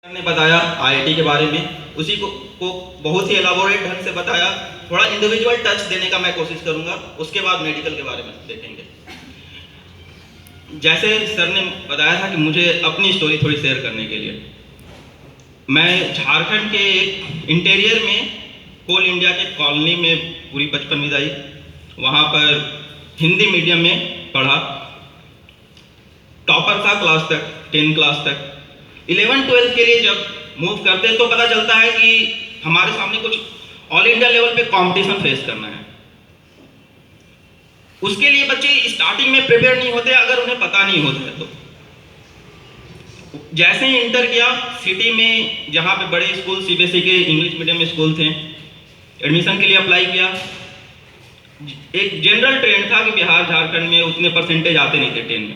ने बताया आईआईटी के बारे में, उसी को बहुत ही एलाबोरेट ढंग से बताया। थोड़ा इंडिविजुअल टच देने का मैं कोशिश करूंगा, उसके बाद मेडिकल के बारे में देखेंगे। जैसे सर ने बताया था कि मुझे अपनी स्टोरी थोड़ी शेयर करने के लिए, मैं झारखंड के एक इंटीरियर में कोल इंडिया के कॉलोनी में पूरी बचपन बिताई। वहाँ पर हिंदी मीडियम में पढ़ा, टॉपर था क्लास तक, 10 क्लास तक। 11-12 के लिए जब मूव करते हैं तो पता चलता है कि हमारे सामने कुछ ऑल इंडिया लेवल पे कंपटीशन फेस करना है। उसके लिए बच्चे स्टार्टिंग में प्रिपेयर नहीं होते अगर उन्हें पता नहीं होता है तो। जैसे ही इंटर किया सिटी में, जहाँ पे बड़े स्कूल सीबीएसई के इंग्लिश मीडियम स्कूल थे, एडमिशन के लिए अप्लाई किया। एक जनरल ट्रेंड था कि बिहार झारखंड में उतने परसेंटेज आते नहीं थे 10 में,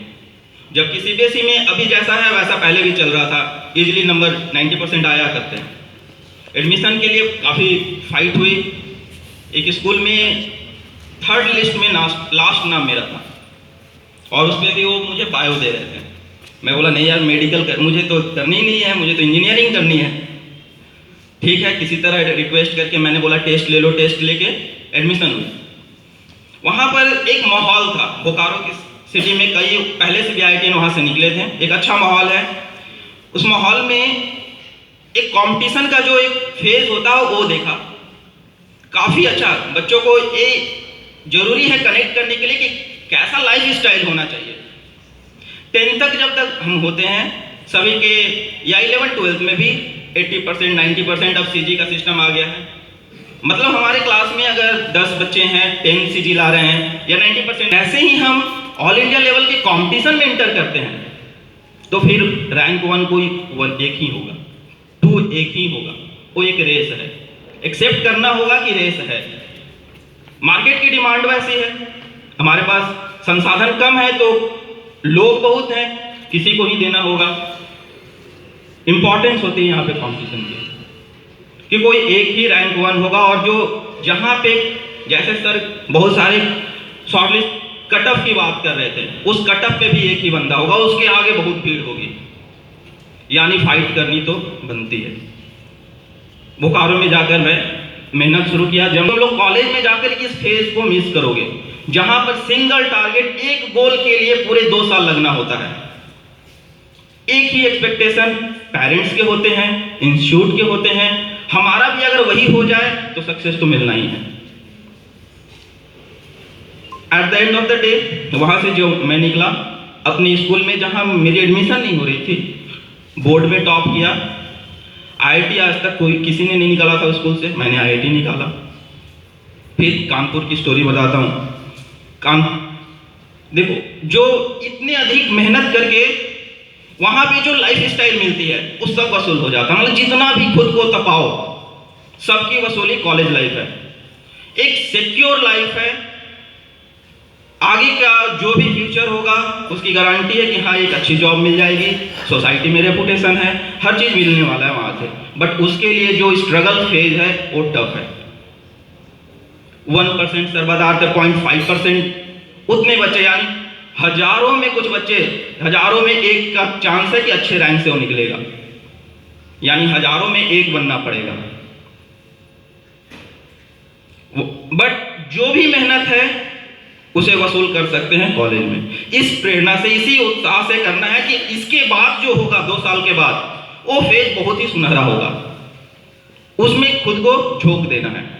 जबकि सीबीएसई में अभी जैसा है वैसा पहले भी चल रहा था, इजीली नंबर 90% आया करते हैं। एडमिशन के लिए काफ़ी फाइट हुई। एक स्कूल में 3rd लिस्ट में लास्ट नाम मेरा था, और उसमें भी वो मुझे बायो दे रहे थे। मैं बोला नहीं यार, मेडिकल कर, मुझे तो करनी ही नहीं है, मुझे तो इंजीनियरिंग करनी है। ठीक है, किसी तरह रिक्वेस्ट करके मैंने बोला टेस्ट ले लो। टेस्ट लेके एडमिशन हुई। वहाँ पर एक माहौल था, बोकारो की सिटी में कई पहले से भी आईआईटी वहाँ से निकले थे, एक अच्छा माहौल है। उस माहौल में एक कंपटीशन का जो एक फेज होता है वो देखा, काफ़ी अच्छा। बच्चों को ये जरूरी है कनेक्ट करने के लिए कि कैसा लाइफ स्टाइल होना चाहिए। 10 तक जब तक हम होते हैं सभी के, या 11-12 में भी 80% 90%, अब सीजी का सिस्टम आ गया है। मतलब हमारे क्लास में अगर 10 बच्चे हैं, 10 सीजी ला रहे हैं या 90%, ऐसे ही हम ऑल इंडिया लेवल के कंपटीशन में इंटर करते हैं तो फिर रैंक 1 कोई 1 एक ही होगा, 2 एक ही होगा। वो एक रेस है, एक्सेप्ट करना होगा कि रेस है। मार्केट की डिमांड वैसी है, हमारे पास संसाधन कम है तो लोग बहुत हैं, किसी को ही देना होगा। इंपॉर्टेंस होती है यहाँ पे कंपटीशन की कि कोई एक ही रैंक 1 होगा, और जो जहाँ पे जैसे सर बहुत सारे शॉर्टलिस्ट कटअप की बात कर रहे थे, उस कटअप पे भी एक ही बंदा होगा, उसके आगे बहुत भीड़ होगी, यानी फाइट करनी तो बनती है। बोकारो में जाकर मैं मेहनत शुरू किया। जब हम लोग कॉलेज में जाकर इस फेज को मिस करोगे, जहां पर सिंगल टारगेट, एक गोल के लिए पूरे 2 साल लगना होता है। एक ही एक्सपेक्टेशन पेरेंट्स के होते हैं, इंस्टीट्यूट के होते हैं, हमारा भी अगर वही हो जाए तो सक्सेस तो मिलना ही है। At the end of the day वहां से जो मैं निकला अपने स्कूल में, जहां मेरी एडमिशन नहीं हो रही थी, बोर्ड में टॉप किया। आईआईटी आज तक कोई किसी ने नहीं निकाला था स्कूल से, मैंने आईआईटी निकाला। फिर कानपुर की स्टोरी बताता हूँ। देखो, जो इतने अधिक मेहनत करके वहां पे जो लाइफ स्टाइल मिलती है उस सब वसूल हो जाता है। मतलब जितना भी खुद को तपाओ, सबकी वसूली कॉलेज लाइफ है। एक सिक्योर लाइफ है, आगे का जो भी फ्यूचर होगा उसकी गारंटी है कि हाँ एक अच्छी जॉब मिल जाएगी, सोसाइटी में रेपुटेशन है, हर चीज मिलने वाला है वहां से। बट उसके लिए जो स्ट्रगल फेज है वो टफ है। 1% सर बताते 0.5% उतने बच्चे, यानी हजारों में कुछ बच्चे, हजारों में एक का चांस है कि अच्छे रैंक से वो निकलेगा, यानी हजारों में एक बनना पड़ेगा। बट जो भी मेहनत है उसे वसूल कर सकते हैं कॉलेज में। इस प्रेरणा से, इसी उत्साह से करना है कि इसके बाद जो होगा 2 साल के बाद, वो फेज बहुत ही सुनहरा होगा, उसमें खुद को झोंक देना है।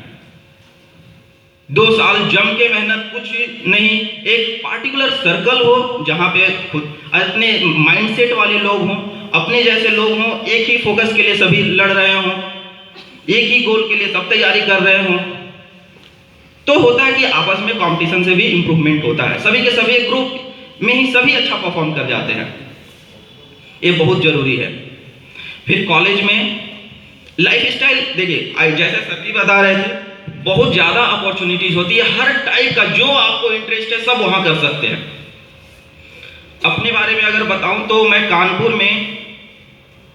2 साल जम के मेहनत, कुछ नहीं, एक पार्टिकुलर सर्कल हो जहां पे खुद अपने माइंडसेट वाले लोग हों, अपने जैसे लोग हों, एक ही फोकस के लिए सभी लड़ रहे हों, एक ही गोल के लिए सब तैयारी कर रहे हों, तो होता है कि आपस में कंपटीशन से भी इंप्रूवमेंट होता है। सभी के सभी एक ग्रुप में ही सभी अच्छा परफॉर्म कर जाते हैं, ये बहुत जरूरी है। फिर कॉलेज में लाइफ स्टाइल देखिए, जैसे सर भी बता रहे थे, बहुत ज्यादा अपॉर्चुनिटीज होती है, हर टाइप का जो आपको इंटरेस्ट है सब वहां कर सकते हैं। अपने बारे में अगर बताऊं तो मैं कानपुर में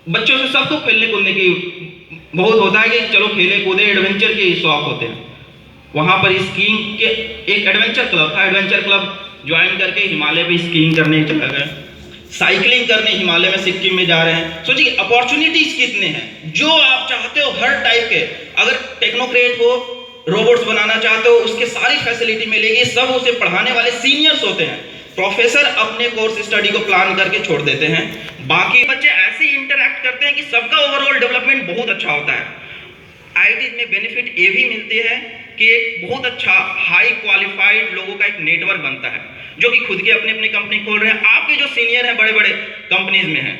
बच्चों से सबको खेलने कूदने की बहुत होता है कि चलो खेले कूदे, एडवेंचर के शौक होते हैं। वहां पर स्कीइंग के एक एडवेंचर क्लब था, एडवेंचर क्लब ज्वाइन करके हिमालय पे स्कीइंग करने चला गया। साइकिलिंग करने हिमालय में, सिक्किम में जा रहे हैं। सोचिए अपॉर्चुनिटीज कितने हैं, जो आप चाहते हो हर टाइप के, अगर टेक्नोक्रेट हो, रोबोट्स बनाना चाहते हो, उसके सारी फैसिलिटी मिलेगी। सब उसे पढ़ाने वाले सीनियर्स होते हैं। प्रोफेसर अपने कोर्स स्टडी को प्लान करके छोड़ देते हैं, बाकी बच्चे ऐसे ही इंटरैक्ट करते हैं कि सबका ओवरऑल डेवलपमेंट बहुत अच्छा होता है। आईटी में बेनिफिट ये भी मिलती है कि एक बहुत अच्छा हाई क्वालिफाइड लोगों का एक नेटवर्क बनता है, जो कि खुद के अपनी अपनी कंपनी खोल रहे हैं। आपके जो सीनियर हैं बड़े बड़े कंपनीज में हैं,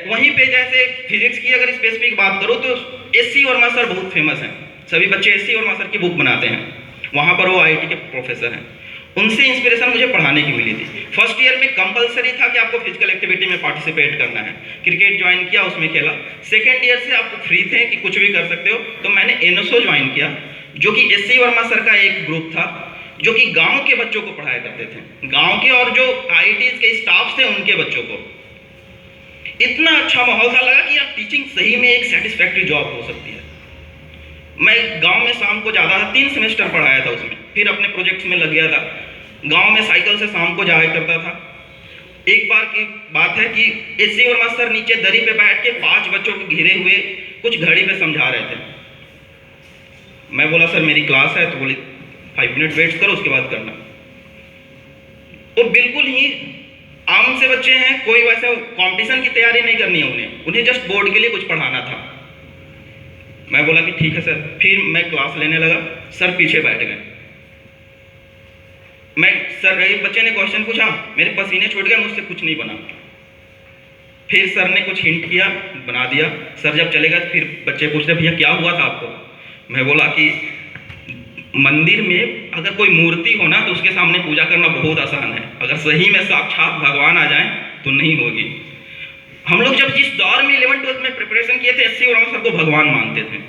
वहीं पे जैसे फिजिक्स की अगर स्पेसिफिक बात करो तो एससी वर्मा सर बहुत फेमस हैं। सभी बच्चे एससी वर्मा सर की बुक बनाते हैं, वहां पर वो आईटी के प्रोफेसर हैं। उनसे इंस्पिरेशन मुझे पढ़ाने की मिली थी। फर्स्ट ईयर में कंपलसरी था कि आपको फिजिकल एक्टिविटी में पार्टिसिपेट करना है। क्रिकेट ज्वाइन किया, उसमें खेला। सेकेंड ईयर से आपको फ्री थे कि कुछ भी कर सकते हो, तो मैंने एनएसओ ज्वाइन किया, जो कि एससी वर्मा सर का एक ग्रुप था, जो कि गांव के बच्चों को पढ़ाया करते थे। गांव के और जो आईटीज के स्टाफ थे उनके बच्चों को। इतना अच्छा माहौल था, लगा कि यार टीचिंग सही में एक सेटिस्फैक्टरी जॉब हो सकती है। मैं गांव में शाम को जाता था, 3 सेमेस्टर पढ़ाया था उसमें, फिर अपने प्रोजेक्ट्स में लग गया था। गांव में साइकिल से शाम को जाया करता था। एक बार की बात है कि एससी वर्मा सर नीचे दरी पे बैठ के 5 बच्चों को घेरे हुए कुछ घड़ी पे समझा रहे थे। मैं बोला सर मेरी क्लास है, तो बोले 5 मिनट वेट करो, उसके बाद करना। वो बिल्कुल ही आम से बच्चे हैं, कोई वैसे कंपटीशन की तैयारी नहीं करनी है उन्हें जस्ट बोर्ड के लिए कुछ पढ़ाना था। मैं बोला कि ठीक है सर। फिर मैं क्लास लेने लगा, सर पीछे बैठ गए। सर एक बच्चे ने क्वेश्चन पूछा, मेरे पसीने छूट गए, मुझसे कुछ नहीं बना। फिर सर ने कुछ हिंट किया, बना दिया। सर जब चले गए फिर बच्चे पूछते भैया क्या हुआ था आपको? मैं बोला कि मंदिर में अगर कोई मूर्ति हो ना तो उसके सामने पूजा करना बहुत आसान है, अगर सही में साक्षात भगवान आ जाए तो नहीं होगी। हम लोग जब जिस दौर में 11th-12th में प्रिपरेशन किए थे, एससी वर्मा सर को भगवान मानते थे,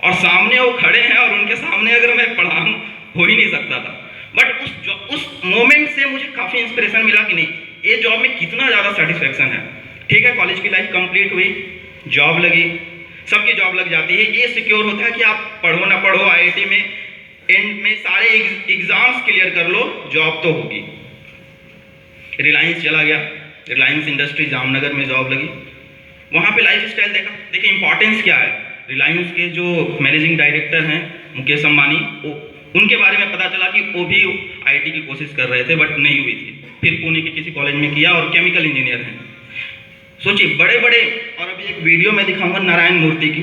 और सामने वो खड़े हैं और उनके सामने अगर मैं पढ़ाऊं हो ही नहीं सकता था। बट उस मोमेंट से मुझे काफ़ी इंस्पिरेशन मिला कि नहीं, ये जॉब में कितना ज़्यादा सेटिस्फैक्शन है। ठीक है, कॉलेज की लाइफ कंप्लीट हुई, जॉब लगी, सबकी जॉब लग जाती है। ये सिक्योर होता है कि आप पढ़ो ना पढ़ो, आईआईटी में एंड में सारे एग्जाम्स क्लियर कर लो, जॉब तो होगी। रिलायंस चला गया, रिलायंस इंडस्ट्री जामनगर में जॉब लगी। वहाँ पे लाइफ स्टाइल देखा, देखिए इंपॉर्टेंस क्या है। रिलायंस के जो मैनेजिंग डायरेक्टर हैं मुकेश अंबानी, उनके बारे में पता चला कि वो भी आईटी की कोशिश कर रहे थे बट नहीं हुई थी। फिर पुणे के किसी कॉलेज में किया और केमिकल इंजीनियर हैं। सोचिए बड़े बड़े, और अभी एक वीडियो में दिखाऊंगा नारायण मूर्ति की,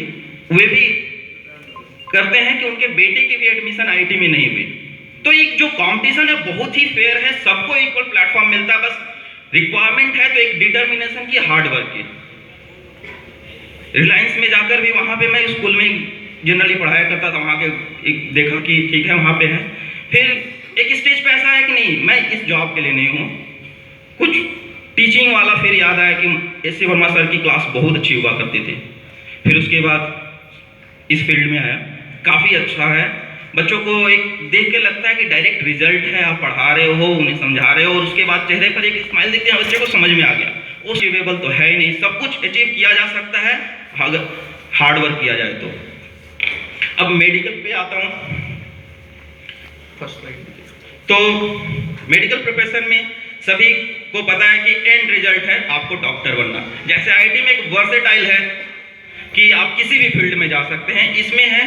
वे भी करते हैं कि उनके बेटे की भी एडमिशन आईटी में नहीं हुई। तो एक जो कंपटीशन है बहुत ही फेयर है, सबको इक्वल प्लेटफॉर्म मिलता है, बस रिक्वायरमेंट है तो एक डिटर्मिनेशन की, हार्ड वर्क की। रिलायंस में जाकर भी वहाँ पे मैं स्कूल में जनरली पढ़ाया करता था, वहाँ के एक देखा कि ठीक है वहाँ पे है। फिर एक स्टेज पे ऐसा है कि नहीं मैं इस जॉब के लिए नहीं हूँ, कुछ टीचिंग वाला फिर याद आया कि एससी वर्मा सर की क्लास बहुत अच्छी हुआ करती थी। फिर उसके बाद इस फील्ड में आया, काफ़ी अच्छा है। बच्चों को एक देख के लगता है कि डायरेक्ट रिजल्ट है, आप पढ़ा रहे हो, उन्हें समझा रहे हो, और उसके बाद चेहरे पर एक स्माइल दिखती है, बच्चे को समझ में आ गया वो अचीवेबल तो है ही नहीं, सब कुछ अचीव किया जा सकता है अगर हार्ड वर्क किया जाए तो। अब मेडिकल पे आता हूँ, फर्स्ट स्लाइड। तो मेडिकल प्रोफेशन में सभी को पता है कि एंड रिजल्ट है आपको डॉक्टर बनना। जैसे आईटी में एक वर्सेटाइल है कि आप किसी भी फील्ड में जा सकते हैं, इसमें है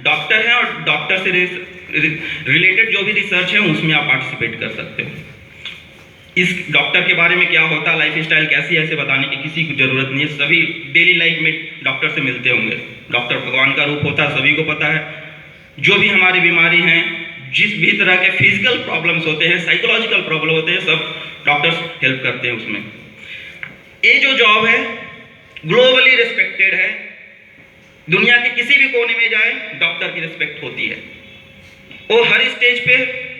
डॉक्टर है और डॉक्टर से रिलेटेड जो भी रिसर्च है उसमें आप पार्टिसिपेट कर सकते हो। इस डॉक्टर के बारे में क्या होता है, लाइफ स्टाइल कैसी है, ऐसे बताने की किसी को जरूरत नहीं है, सभी डेली लाइफ में डॉक्टर से मिलते होंगे। डॉक्टर भगवान का रूप होता है, सभी को पता है। जो भी हमारी बीमारी हैं, जिस भी तरह के फिजिकल प्रॉब्लम्स होते हैं, साइकोलॉजिकल प्रॉब्लम होते हैं, सब डॉक्टर्स हेल्प करते हैं उसमें। ये जो जॉब है ग्लोबली रिस्पेक्टेड है, दुनिया के किसी भी कोने में जाए डॉक्टर की रिस्पेक्ट होती है। वो हर स्टेज पे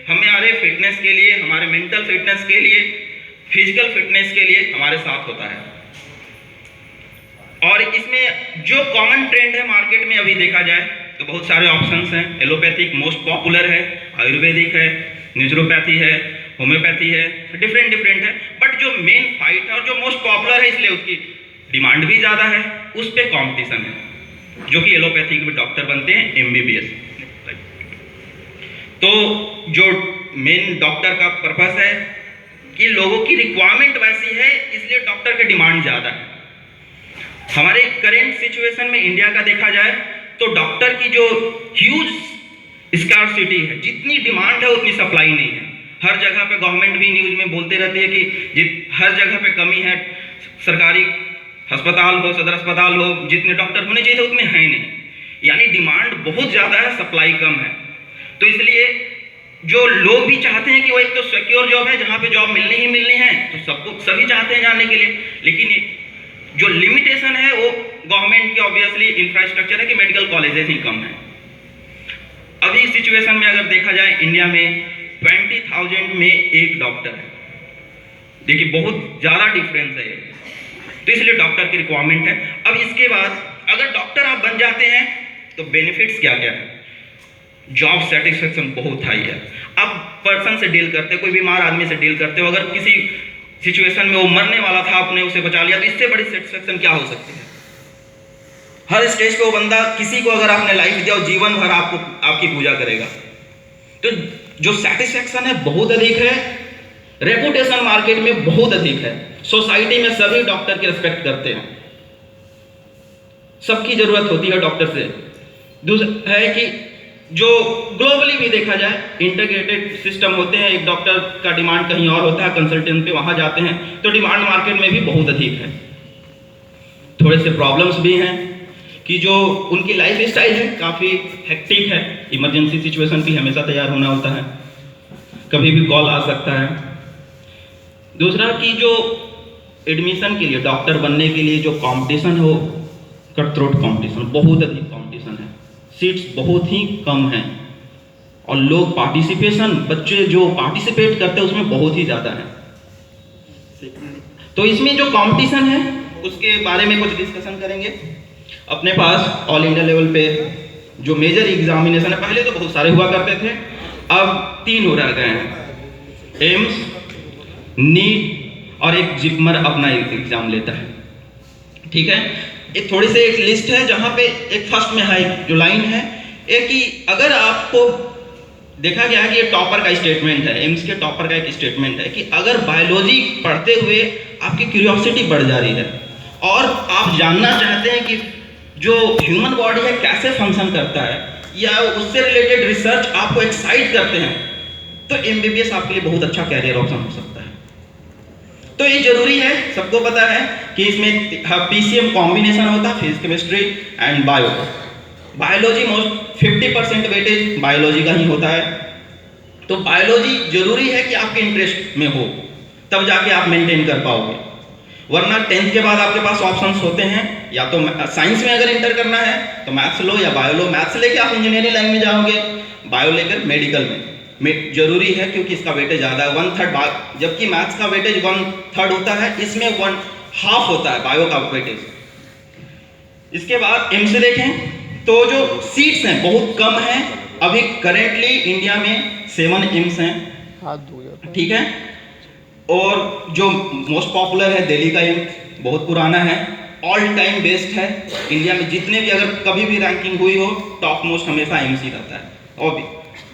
हमारे फिटनेस के लिए, हमारे मेंटल फिटनेस के लिए, फिजिकल फिटनेस के लिए हमारे साथ होता है। और इसमें जो कॉमन ट्रेंड है मार्केट में अभी देखा जाए तो बहुत सारे ऑप्शंस हैं। एलोपैथिक मोस्ट पॉपुलर है, आयुर्वेदिक है, नेचुरोपैथी है, होम्योपैथी है, डिफरेंट है। बट जो मेन फाइट है और जो मोस्ट पॉपुलर है इसलिए उसकी डिमांड भी ज़्यादा है, उस पर कॉम्पिटिशन है, जो कि एलोपैथिक में डॉक्टर बनते हैं, एमबीबीएस। तो जो मेन डॉक्टर का पर्पस है कि लोगों की रिक्वायरमेंट वैसी है, इसलिए डॉक्टर की डिमांड ज़्यादा है। हमारे करेंट सिचुएशन में इंडिया का देखा जाए तो डॉक्टर की जो ह्यूज स्कार्सिटी है, जितनी डिमांड है उतनी सप्लाई नहीं है। हर जगह पे गवर्नमेंट भी न्यूज़ में बोलते रहती है कि हर जगह पे कमी है, सरकारी अस्पताल हो, सदर अस्पताल हो, जितने डॉक्टर होने चाहिए उतने हैं नहीं, यानी डिमांड बहुत ज़्यादा है, सप्लाई कम है। तो इसलिए जो लोग भी चाहते हैं कि वो एक तो सिक्योर जॉब है जहाँ पे जॉब मिलनी ही मिलनी है, तो सबको सभी चाहते हैं जाने के लिए, लेकिन जो लिमिटेशन है वो गवर्नमेंट की ऑब्वियसली इंफ्रास्ट्रक्चर है कि मेडिकल कॉलेजेस ही कम है। अभी इस सिचुएशन में अगर देखा जाए इंडिया में 20,000 में एक डॉक्टर है, देखिए बहुत ज़्यादा डिफरेंस है, तो इसलिए डॉक्टर की रिक्वायरमेंट है। अब इसके बाद अगर डॉक्टर आप बन जाते हैं तो बेनिफिट्स क्या क्या है? जॉब सेटिस्फेक्शन बहुत हाई है। अब पर्सन से डील करते, कोई बीमार आदमी से डील करते हो, अगर किसी सिचुएशन में वो मरने वाला था, आपने उसे बचा लिया, तो इससे बड़ी सेटिस्फेक्शन क्या हो सकती है? हर स्टेज पे वो बंदा, किसी को अगर आपने लाइफ दिया, जीवन भर आपको आपकी पूजा करेगा। तो जो सेटिस्फेक्शन है बहुत अधिक है, रेपुटेशन मार्केट में बहुत अधिक है, सोसाइटी में सभी डॉक्टर की रिस्पेक्ट करते हैं, सबकी जरूरत होती है डॉक्टर से। दूसरा है कि जो ग्लोबली भी देखा जाए इंटीग्रेटेड सिस्टम होते हैं, एक डॉक्टर का डिमांड कहीं और होता है, कंसल्टेंट पे वहां जाते हैं, तो डिमांड मार्केट में भी बहुत अधिक है। थोड़े से प्रॉब्लम्स भी हैं कि जो उनकी लाइफ स्टाइल है काफ़ी हेक्टिक है, इमरजेंसी सिचुएशन भी हमेशा तैयार होना होता है, कभी भी कॉल आ सकता है। दूसरा कि जो एडमिशन के लिए, डॉक्टर बनने के लिए जो कंपटीशन हो, कट थ्रोट कंपटीशन, बहुत अधिक कंपटीशन है, सीट्स बहुत ही कम हैं, और लोग पार्टिसिपेशन, बच्चे जो पार्टिसिपेट करते हैं उसमें बहुत ही ज़्यादा है। तो इसमें जो कंपटीशन है उसके बारे में कुछ डिस्कशन करेंगे। अपने पास ऑल इंडिया लेवल पे जो मेजर एग्जामिनेशन है, पहले तो बहुत सारे हुआ करते थे, अब 3 हो रह गए हैं, एम्स, नीट और एक जिपमर अपना एग्जाम लेता है। ठीक है, एक थोड़ी सी एक लिस्ट है जहाँ पे एक फर्स्ट में है जो लाइन है, एक कि अगर आपको देखा गया है कि ये टॉपर का स्टेटमेंट है, एम्स के टॉपर का एक स्टेटमेंट है कि अगर बायोलॉजी पढ़ते हुए आपकी क्यूरियोसिटी बढ़ जा रही है और आप जानना चाहते हैं कि जो ह्यूमन बॉडी है कैसे फंक्शन करता है, या उससे रिलेटेड रिसर्च आपको एक्साइट करते हैं, तो एमबीबीएस आपके लिए बहुत अच्छा कैरियर ऑप्शन हो सकता है। तो ये जरूरी है, सबको पता है कि इसमें पीसीएम कॉम्बिनेशन होता है, physics, chemistry and bio. Biology most 50% weightage biology का ही होता है, तो बायोलॉजी जरूरी है कि आपके इंटरेस्ट में हो, तब जाके आप मेंटेन कर पाओगे। वरना 10th के बाद आपके पास ऑप्शंस होते हैं, या तो साइंस में अगर इंटर करना है तो मैथ्स लो या बायो लो, मैथ्स लेके आप इंजीनियरिंग लाइन में जाओगे, बायो लेकर मेडिकल में जरूरी है क्योंकि इसका वेटेज ज़्यादा है, 1/3, जबकि मैथ्स का वेटेज 1/3 होता है, इसमें 1/2 होता है बायो का वेटेज। इसके बाद एम्स से देखें तो जो सीट्स हैं बहुत कम हैं, अभी करेंटली इंडिया में 7 एम्स हैं, ठीक है, और जो मोस्ट पॉपुलर है दिल्ली का एम्स, बहुत पुराना है, ऑल टाइम बेस्ट है इंडिया में, जितने भी अगर कभी भी रैंकिंग हुई हो टॉप मोस्ट हमेशा एम्स ही रहता है, और भी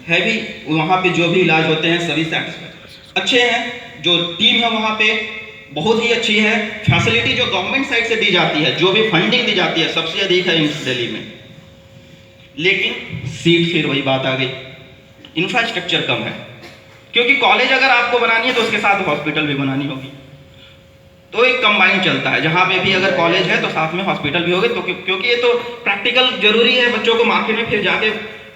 है भी वहाँ पे जो भी इलाज होते हैं सभी सेटिस्फाइड अच्छे हैं, जो टीम है वहाँ पे बहुत ही अच्छी है, फैसिलिटी जो गवर्नमेंट साइड से दी जाती है, जो भी फंडिंग दी जाती है सबसे अधिक है एम्स दिल्ली में, लेकिन सीट फिर वही बात आ गई, इंफ्रास्ट्रक्चर कम है, क्योंकि कॉलेज अगर आपको बनानी है तो उसके साथ हॉस्पिटल भी बनानी होगी, तो एक कंबाइन चलता है, जहाँ पे भी अगर कॉलेज है तो साथ में हॉस्पिटल भी होगे, तो क्योंकि ये तो प्रैक्टिकल जरूरी है, बच्चों को मार्केट में फिर जाके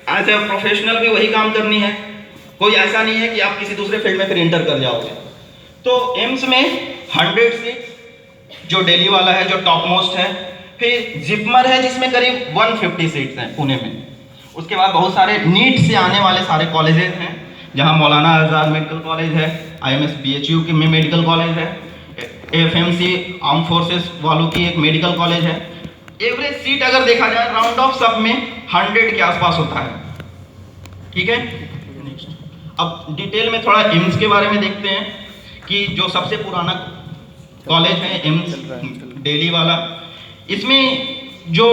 एज ए प्रोफेशनल भी वही काम करनी है, कोई ऐसा नहीं है कि आप किसी दूसरे फील्ड में फिर इंटर कर जाओगे। तो एम्स में 100 सीट जो दिल्ली वाला है जो टॉप मोस्ट है, फिर जिपमर है जिसमें करीब 150 सीट्स हैं पुणे में, उसके बाद बहुत सारे नीट से आने वाले सारे कॉलेजेस हैं, जहाँ मौलाना आज़ाद मेडिकल कॉलेज है, IMS BHU के में मेडिकल कॉलेज है, FMC आर्म फोर्सेस वालों की एक मेडिकल कॉलेज है। एवरेज सीट अगर देखा जाए राउंड ऑफ सब में 100 के आसपास होता है, ठीक है। अब डिटेल में थोड़ा एम्स के बारे में देखते हैं कि जो सबसे पुराना कॉलेज है एम्स दिल्ली वाला, इसमें जो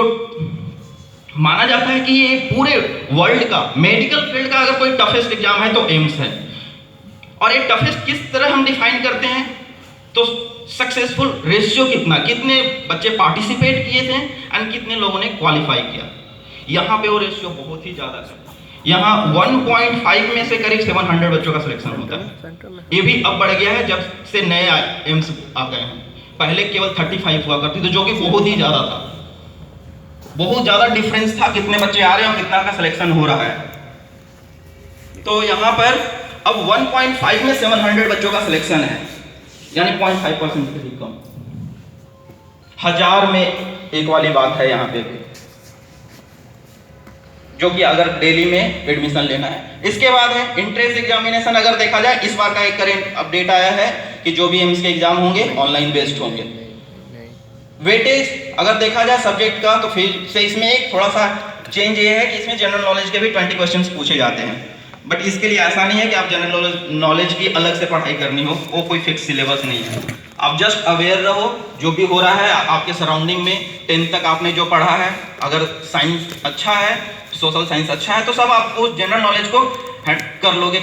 माना जाता है कि ये पूरे वर्ल्ड का मेडिकल फील्ड का अगर कोई टफेस्ट एग्जाम है तो एम्स है, और ये टफेस्ट किस तरह हम डिफाइन करते हैं, तो सक्सेसफुल रेशियो कितना, कितने बच्चे पार्टिसिपेट किए थे एंड कितने लोगों ने क्वालिफाई किया। यहाँ पे वो रेशियो बहुत ही ज़्यादा है। यहाँ 1.5 में से करीब 700 बच्चों का सिलेक्शन होता है। ये भी अब बढ़ गया है जब से नए एम्स आ गए हैं। पहले केवल 35 हुआ करती थी, जो कि बहुत ही ज़्यादा था। बहुत ज़्यादा डिफरेंस था कितने बच्चे आ रहे हैं और कितना का सिलेक्शन हो रहा है। तो यहाँ पर अब 1.5 में 700 बच्चों का सिलेक्शन है, यानी 0.5% से भी कम। 1000 में एक वाली बात है यहाँ पे, जो कि अगर दिल्ली में एडमिशन लेना है। इसके बाद है इंट्रेंस एग्जामिनेशन। अगर देखा जाए इस बार का एक करेंट अपडेट आया है कि जो भी एम्स के एग्जाम होंगे ऑनलाइन बेस्ड होंगे। वेटेज अगर देखा जाए सब्जेक्ट का, तो फिर से इसमें एक थोड़ा सा चेंज ये है कि इसमें जनरल नॉलेज के भी 20 क्वेश्चंस पूछे जाते हैं। बट इसके लिए ऐसा नहीं है कि आप जनरल नॉलेज की अलग से पढ़ाई करनी हो, वो कोई फिक्स सिलेबस नहीं है। आप जस्ट अवेयर रहो जो भी हो रहा है आपके सराउंडिंग में। 10th तक आपने जो पढ़ा है, अगर साइंस अच्छा है, सोशल साइंस अच्छा है, तो सब आप उस जनरल नॉलेज को कर लोगे।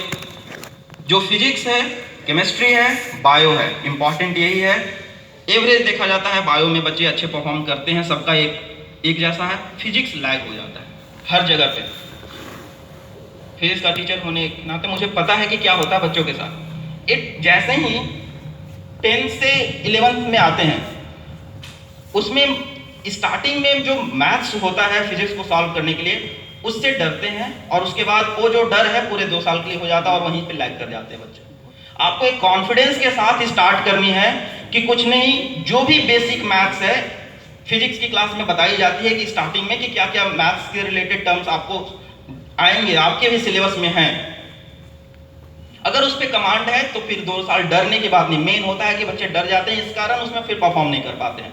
जो फिजिक्स है, केमिस्ट्री है, बायो है, इंपॉर्टेंट यही है। एवरेज देखा जाता है, बायो में बच्चे अच्छे परफॉर्म करते हैं, सबका एक जैसा है। फिजिक्स लैग हो जाता है हर जगह पे। फिजिक्स का टीचर होने के नाते मुझे पता है कि क्या होता है बच्चों के साथ। जैसे ही 10th से 11th में आते हैं, उसमें स्टार्टिंग में जो मैथ्स होता है फिजिक्स को सॉल्व करने के लिए, उससे डरते हैं और उसके बाद वो जो डर है पूरे 2 साल के लिए हो जाता है और वहीं पे लैग कर जाते हैं बच्चे। आपको एक कॉन्फिडेंस के साथ स्टार्ट करनी है कि कुछ नहीं, जो भी बेसिक मैथ्स है फिजिक्स की क्लास में बताई जाती है कि स्टार्टिंग में कि क्या क्या मैथ्स के रिलेटेड टर्म्स आपको आएंगे, आपके भी सिलेबस में हैं। अगर उस पर कमांड है तो फिर 2 साल डरने की बात नहीं। मेन होता है कि बच्चे डर जाते हैं, इस कारण उसमें फिर परफॉर्म नहीं कर पाते हैं।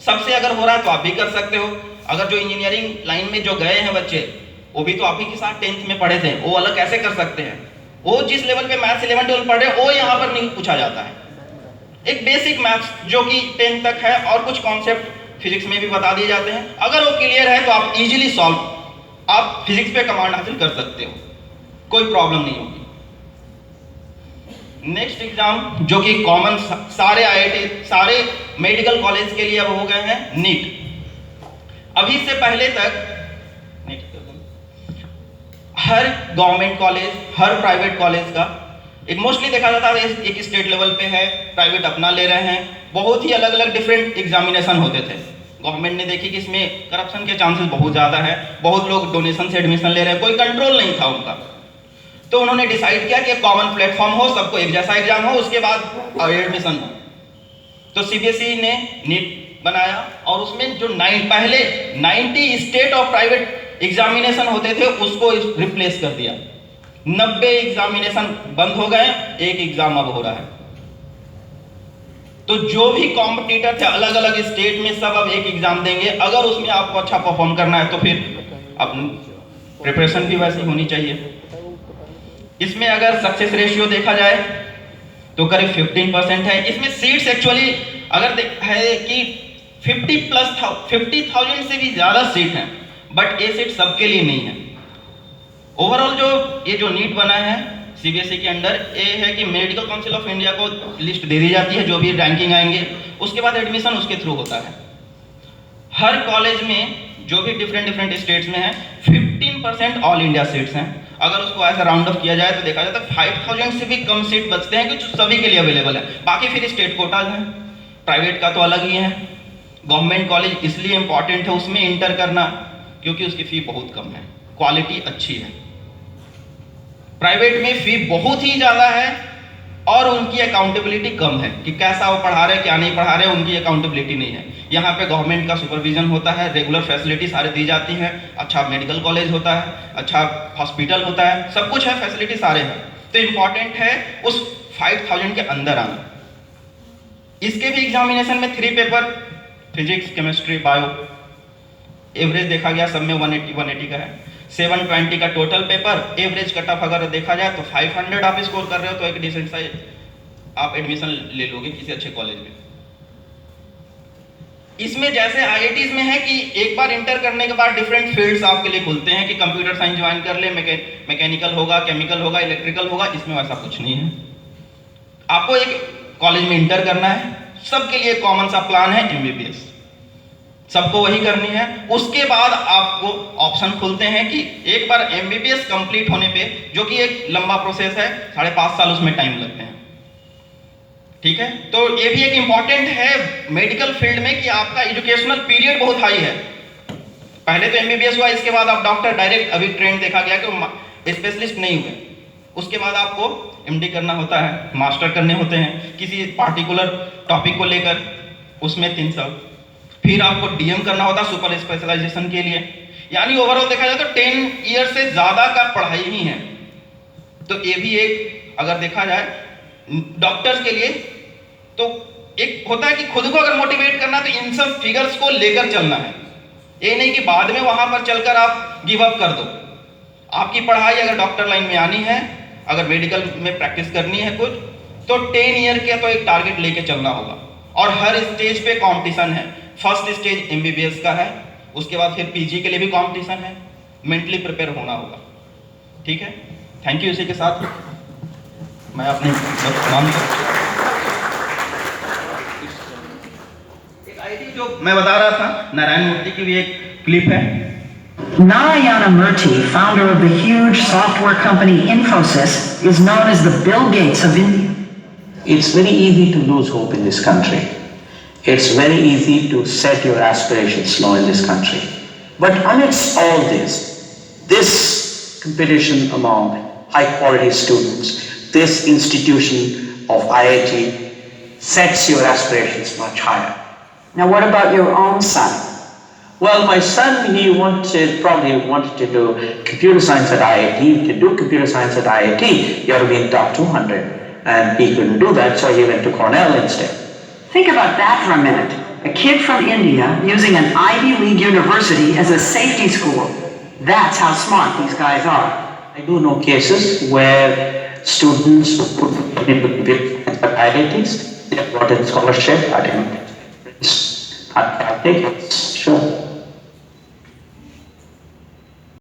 सबसे अगर हो रहा है तो आप भी कर सकते हो। अगर जो इंजीनियरिंग लाइन में जो गए हैं बच्चे, वो भी तो आप ही के साथ 10th में पढ़े थे, वो अलग कैसे कर सकते हैं? वो जिस लेवल पे मैथ्स 11 12 पढ़ रहे, वो यहाँ पर नहीं पूछा जाता है। एक बेसिक मैथ्स जो कि 10th तक है और कुछ कॉन्सेप्ट फिजिक्स में भी बता दिए जाते हैं। अगर वो क्लियर है तो आप इजीली सॉल्व, आप फिजिक्स पे कमांड हासिल कर सकते हो, कोई प्रॉब्लम नहीं होगी। नेक्स्ट एग्जाम जो कि कॉमन सारे आईआईटी, सारे मेडिकल कॉलेज के लिए अब हो गए हैं, नीट। अभी से पहले तक हर गवर्नमेंट कॉलेज, हर प्राइवेट कॉलेज का एक मोस्टली देखा जाता है एक स्टेट लेवल पे है, प्राइवेट अपना ले रहे हैं। बहुत ही अलग अलग डिफरेंट एग्जामिनेशन होते थे। गवर्नमेंट ने देखी कि इसमें करप्शन के चांसेस बहुत ज़्यादा है, बहुत लोग डोनेशन से एडमिशन ले रहे हैं, कोई कंट्रोल नहीं था उनका। तो उन्होंने डिसाइड किया कि कॉमन प्लेटफॉर्म हो, सबको एक जैसा एग्जाम हो, उसके बाद एडमिशन हो। तो सीबीएसई ने नीट बनाया और उसमें जो पहले 90 स्टेट और प्राइवेट एग्जामिनेशन होते थे उसको रिप्लेस कर दिया। 90 एग्जामिनेशन बंद हो गए, एक एग्जाम अब हो रहा है। तो जो भी कॉम्पिटिटर थे अलग अलग स्टेट में, सब अब एक एग्जाम देंगे। अगर उसमें आपको अच्छा परफॉर्म करना है तो फिर अब प्रिपरेशन भी वैसी होनी चाहिए। इसमें अगर सक्सेस रेशियो देखा जाए तो करीब 15% है। इसमें सीट्स एक्चुअली अगर है कि 50,000 से भी ज्यादा सीट हैं, बट ये सीट सबके लिए नहीं है। ओवरऑल जो ये जो नीट बना है सीबीएसई के अंडर, ये है कि मेडिकल काउंसिल ऑफ इंडिया को लिस्ट दे दी जाती है, जो भी रैंकिंग आएंगे उसके बाद एडमिशन उसके थ्रू होता है। हर कॉलेज में जो भी डिफरेंट स्टेट्स में है 15% ऑल इंडिया सीट्स हैं। अगर उसको ऐसा राउंड ऑफ किया जाए तो देखा जाता है 5000 से भी कम सीट बचते हैं, कि सभी के लिए अवेलेबल है। बाकी फिर स्टेट कोटाज हैं, प्राइवेट का तो अलग ही है। गवर्नमेंट कॉलेज इसलिए इंपॉर्टेंट है उसमें इंटर करना क्योंकि उसकी फी बहुत कम है, क्वालिटी अच्छी है। प्राइवेट में फी बहुत ही ज़्यादा है और उनकी अकाउंटेबिलिटी कम है कि कैसा वो पढ़ा रहे क्या नहीं पढ़ा रहे, उनकी अकाउंटेबिलिटी नहीं है। यहाँ पे गवर्नमेंट का सुपरविजन होता है, रेगुलर फैसिलिटी सारे दी जाती हैं, अच्छा मेडिकल कॉलेज होता है, अच्छा हॉस्पिटल होता है, सब कुछ है, फैसिलिटी सारे हैं। तो इम्पॉर्टेंट है उस 5000 के अंदर आना। इसके भी एग्जामिनेशन में 3 paper, physics, chemistry, bio. Average देखा गया सब में 180 का है। 720 का total paper. Average cut off अगर देखा जाए तो 500 आप स्कोर कर रहे हो तो एक डिसेंट सा आप एडमिशन ले लोगे किसी अच्छे कॉलेज में। इसमें जैसे आईआईटीज में है कि एक बार इंटर करने के बाद डिफरेंट फील्ड्स आपके लिए खुलते हैं कि कंप्यूटर साइंस ज्वाइन कर ले, मैकेनिकल होगा, केमिकल होगा, इलेक्ट्रिकल होगा। इसमें वैसा कुछ नहीं है। आपको एक कॉलेज में इंटर करना है, सबके लिए कॉमन सा प्लान है एमबीबीएस, सबको वही करनी है। उसके बाद आपको ऑप्शन खुलते हैं कि एक बार एमबीबीएस कंप्लीट होने पे, जो कि एक लंबा प्रोसेस है, 5.5 साल उसमें टाइम लगते हैं, ठीक है। तो ये भी एक इंपॉर्टेंट है मेडिकल फील्ड में कि आपका एजुकेशनल पीरियड बहुत हाई है। पहले तो एमबीबीएस हुआ, इसके बाद आप डॉक्टर डायरेक्ट, अभी ट्रेंड देखा गया कि स्पेशलिस्ट नहीं हुए, उसके बाद आपको एमडी करना होता है, मास्टर करने होते हैं किसी पार्टिकुलर टॉपिक को लेकर, उसमें 3 साल, फिर आपको डीएम करना होता है सुपर स्पेशलाइजेशन के लिए। यानी ओवरऑल देखा जाए तो 10 ईयर से ज़्यादा का पढ़ाई ही है। तो ये भी एक अगर देखा जाए डॉक्टर्स के लिए, तो एक होता है कि खुद को अगर मोटिवेट करना तो इन सब फिगर्स को लेकर चलना है। ये नहीं कि बाद में वहां पर चलकर आप गिव अप कर दो। आपकी पढ़ाई अगर डॉक्टर लाइन में आनी है, अगर मेडिकल में प्रैक्टिस करनी है कुछ, तो 10 ईयर का तो एक टारगेट लेके चलना होगा। और हर स्टेज पे कंपटीशन है। फर्स्ट स्टेज एमबीबीएस का है, उसके बाद फिर पीजी के लिए भी कंपटीशन है, मेंटली प्रिपेयर होना होगा, ठीक है। Thank you. इसी के साथ मैं अपने नाम जो मैं बता रहा था, नारायण मूर्ति की भी एक क्लिप है। Narayana Murthy, founder of the huge software company Infosys, is known as the Bill Gates of India. It's very easy to lose hope in this country. It's very easy to set your aspirations low in this country. But amidst all this competition among high quality students, this institution of IIT sets your aspirations much higher. Now, what about your own son? Well, my son, he probably wanted to do computer science at IIT. To do computer science at IIT, you have to be in top 200. And he couldn't do that, so he went to Cornell instead. Think about that for a minute. A kid from India using an Ivy League university as a safety school. That's how smart these guys are. I do know cases where students who put into computer science at IITs, they have brought in scholarship, I didn't take